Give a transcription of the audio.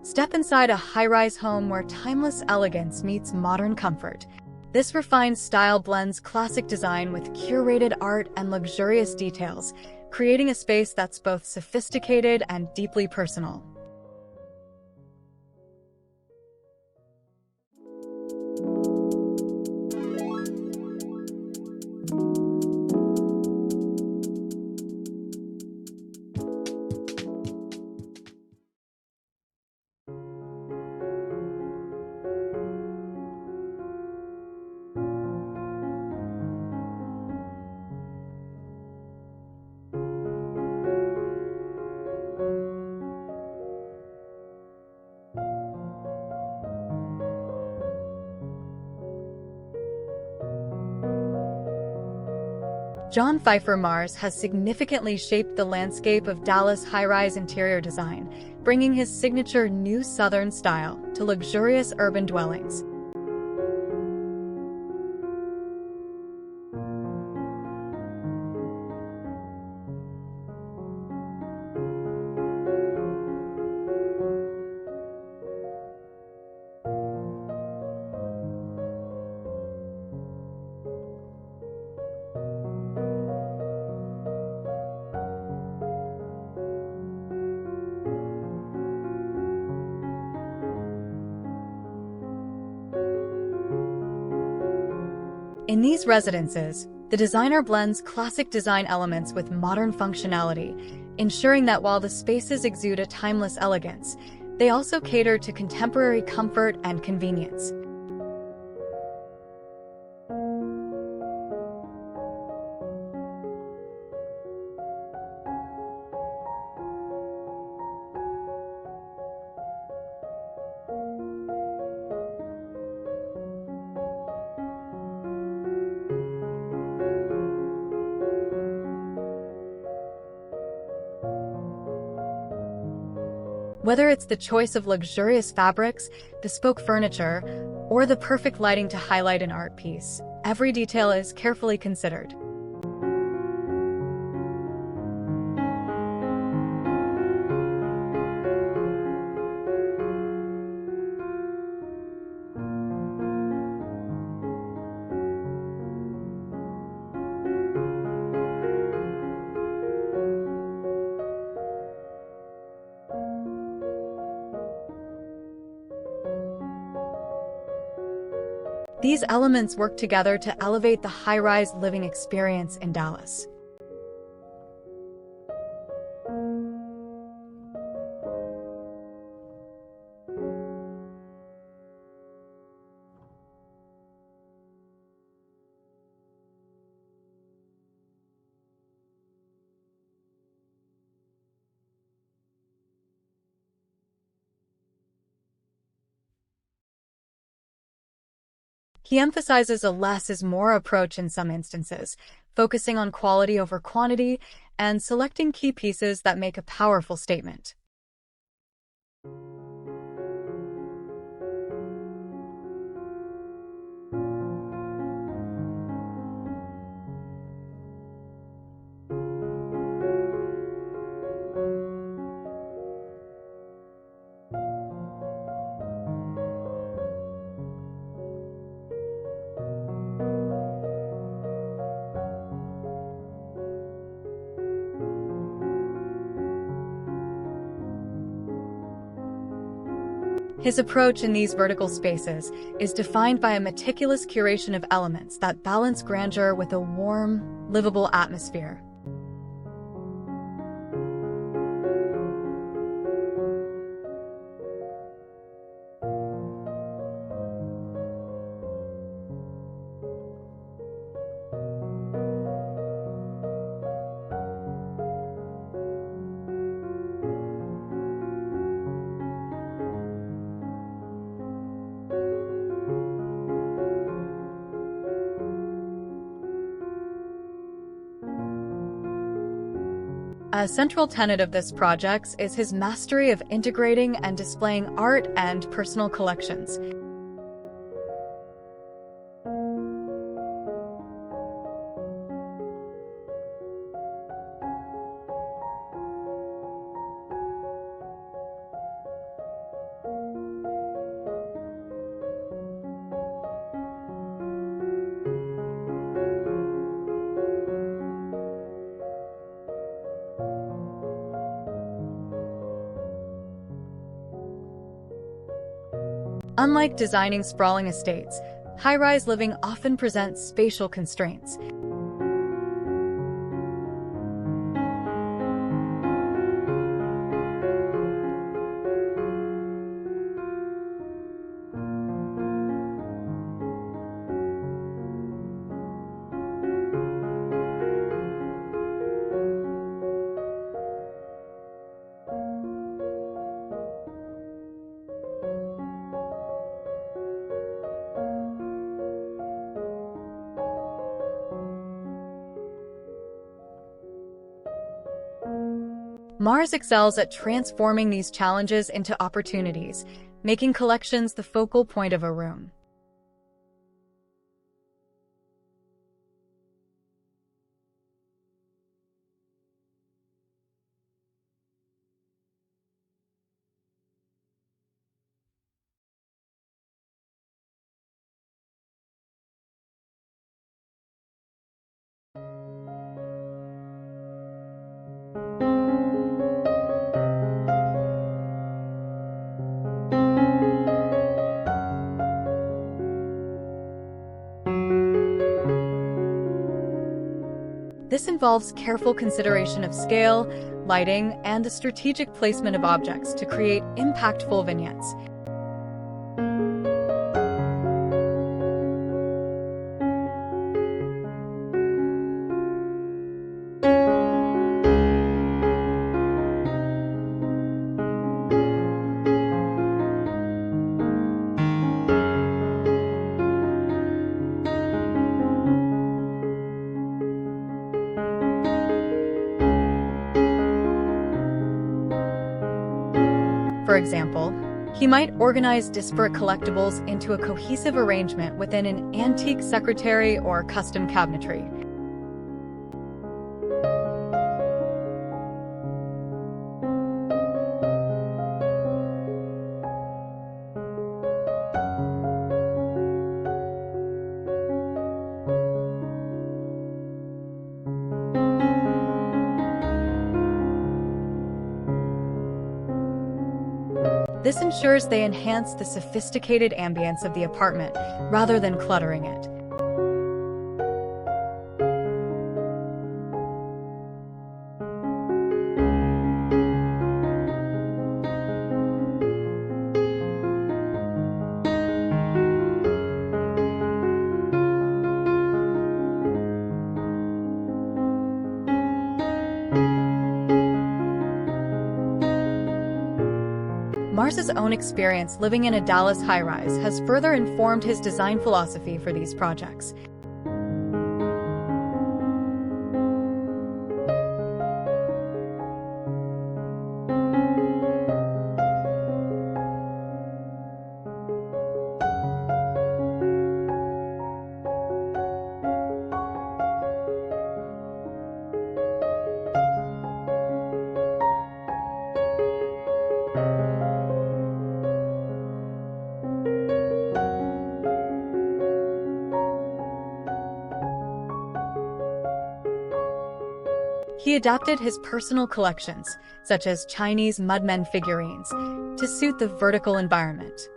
Step inside a high-rise home where timeless elegance meets modern comfort. This refined style blends classic design with curated art and luxurious details, creating a space that's both sophisticated and deeply personal. John Pfeiffer Mars has significantly shaped the landscape of Dallas high-rise interior design, bringing his signature New Southern style to luxurious urban dwellings. In these residences, the designer blends classic design elements with modern functionality, ensuring that while the spaces exude a timeless elegance, they also cater to contemporary comfort and convenience. Whether it's the choice of luxurious fabrics, bespoke furniture, or the perfect lighting to highlight an art piece, every detail is carefully considered. These elements work together to elevate the high-rise living experience in Dallas. He emphasizes a less is more approach in some instances, focusing on quality over quantity and selecting key pieces that make a powerful statement. His approach in these vertical spaces is defined by a meticulous curation of elements that balance grandeur with a warm, livable atmosphere. A central tenet of this project is his mastery of integrating and displaying art and personal collections. Unlike designing sprawling estates, high-rise living often presents spatial constraints. Mars excels at transforming these challenges into opportunities, making collections the focal point of a room. This involves careful consideration of scale, lighting, and the strategic placement of objects to create impactful vignettes. For example, he might organize disparate collectibles into a cohesive arrangement within an antique secretary or custom cabinetry. This ensures they enhance the sophisticated ambience of the apartment rather than cluttering it. Mars's own experience living in a Dallas high-rise has further informed his design philosophy for these projects. He adapted his personal collections, such as Chinese mudmen figurines, to suit the vertical environment.